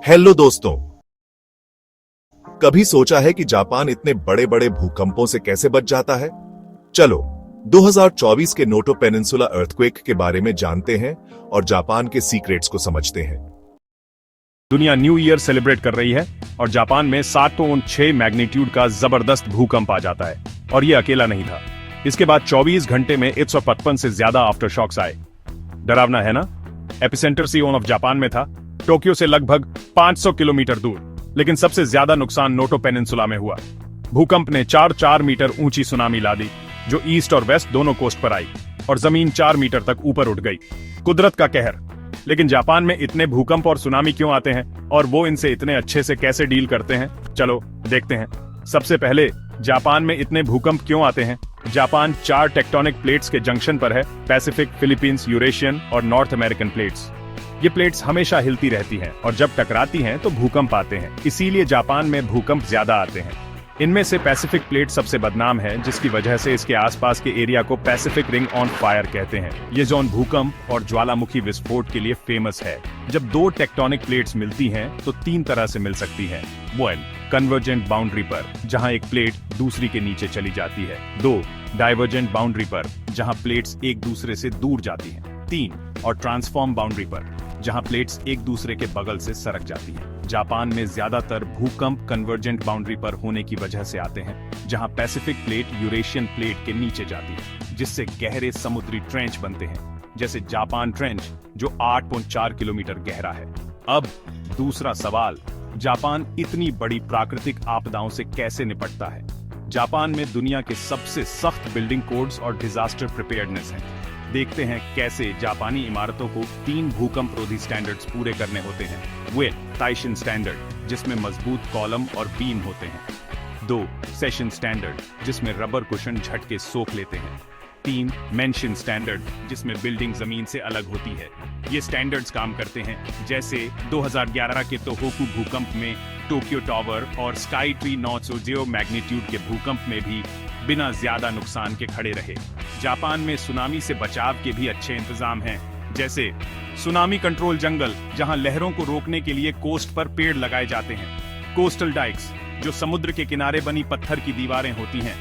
Hello दोस्तों, कभी सोचा है कि जापान इतने बड़े बड़े भूकंपों से कैसे बच जाता है? चलो 2024 के नोटो पेनिनसुला अर्थक्वेक के बारे में जानते हैं और जापान के सीक्रेट्स को समझते हैं। दुनिया न्यू ईयर सेलिब्रेट कर रही है और जापान में 7.6 मैग्नीट्यूड का जबरदस्त भूकंप आ जाता है और ये अकेला नहीं था। इसके बाद 24 घंटे में 155 से ज्यादा आफ्टर शॉक्स आए। डरावना है ना? एपिसेंटर सियोन ऑफ जापान में था, टोक्यो से लगभग 500 किलोमीटर दूर। लेकिन सबसे ज्यादा नुकसान नोटो पेनिनसुला में हुआ। भूकंप ने 4 मीटर ऊंची सुनामी ला दी जो ईस्ट और वेस्ट दोनों कोस्ट पर आई और जमीन 4 मीटर तक ऊपर उठ गई। कुदरत का कहर। लेकिन जापान में इतने भूकंप और सुनामी क्यों आते हैं और वो इनसे इतने अच्छे से कैसे डील करते हैं? चलो देखते हैं। सबसे पहले जापान में इतने भूकंप क्यों आते हैं? जापान 4 टेक्टोनिक प्लेट्स के जंक्शन पर है, पैसिफिक, फिलीपींस, यूरेशियन और नॉर्थ अमेरिकन प्लेट्स। ये प्लेट्स हमेशा हिलती रहती हैं और जब टकराती हैं तो भूकंप आते हैं। इसीलिए जापान में भूकंप ज्यादा आते हैं। इनमें से पैसिफिक प्लेट सबसे बदनाम है, जिसकी वजह से इसके आसपास के एरिया को पैसिफिक रिंग ऑन फायर कहते हैं। ये जोन भूकंप और ज्वालामुखी विस्फोट के लिए फेमस है। जब 2 टेक्टोनिक प्लेट्स मिलती हैं तो 3 तरह से मिल सकती हैं। 1. कन्वर्जेंट बाउंड्री पर, जहां एक प्लेट दूसरी के नीचे चली जाती है। 2. डाइवर्जेंट बाउंड्री पर, जहां प्लेट्स एक दूसरे से दूर जाती हैं। 3. और ट्रांसफॉर्म बाउंड्री पर, जहां प्लेट्स एक दूसरे के बगल से सरक जाती हैं। जापान में ज्यादातर भूकंप कन्वर्जेंट बाउंड्री पर होने की वजह से आते हैं, जहां पैसिफिक प्लेट यूरेशियन प्लेट के नीचे जाती है, जिससे गहरे समुद्री ट्रेंच बनते हैं, जैसे जापान ट्रेंच जो 8.4 किलोमीटर गहरा है। अब दूसरा सवाल, जापान इतनी बड़ी प्राकृतिक आपदाओं से कैसे निपटता है? जापान में दुनिया के सबसे सख्त बिल्डिंग कोड्स और डिजास्टर प्रिपेयर्डनेस हैं। देखते हैं कैसे जापानी इमारतों को 3 भूकंप रोधी स्टैंडर्ड्स पूरे करने होते हैं। वे ताइशिन स्टैंडर्ड, जिसमें मजबूत कॉलम और बीम होते हैं। 2. सेशन स्टैंडर्ड, जिसमें रबर कुशन झटके सोख लेते हैं। 3. मेंशन स्टैंडर्ड, जिसमें बिल्डिंग जमीन से अलग होती है। ये स्टैंडर्ड्स काम करते हैं जैसे 2011 के तोहोकू भूकंप में टोक्यो टावर और स्काई ट्री 900 मैग्नीट्यूड के भूकंप में भी बिना ज्यादा नुकसान के खड़े रहे। जापान में सुनामी से बचाव के भी अच्छे इंतजाम हैं, जैसे सुनामी कंट्रोल जंगल, जहां लहरों को रोकने के लिए कोस्ट पर पेड़ लगाए जाते हैं। कोस्टल डाइक्स, जो समुद्र के किनारे बनी पत्थर की दीवारें होती हैं।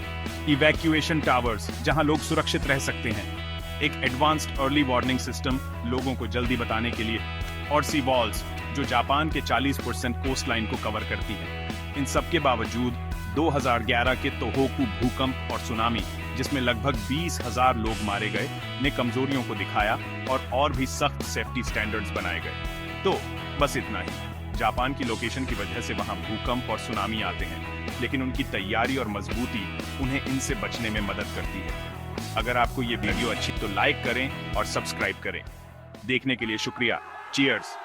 इवैक्यूएशन टावर्स, जहां लोग सुरक्षित रह सकते हैं। एक एडवांस्ड अर्ली वार्निंग सिस्टम, लोगों को जल्दी बताने के लिए। और सी वॉल्स, जो जापान के 40% कोस्ट लाइन को कवर करती है। इन सब के बावजूद 2011 के तोहोकू भूकंप और सुनामी, जिसमें लगभग 20,000 लोग मारे गए, ने कमजोरियों को दिखाया और भी सख्त सेफ्टी स्टैंडर्ड्स बनाए गए। तो बस इतना ही। जापान की लोकेशन की वजह से वहां भूकंप और सुनामी आते हैं, लेकिन उनकी तैयारी और मजबूती उन्हें इनसे बचने में मदद करती है। अगर आपको ये वीडियो अच्छी तो लाइक करें और सब्सक्राइब करें। देखने के लिए शुक्रिया। चीयर्स।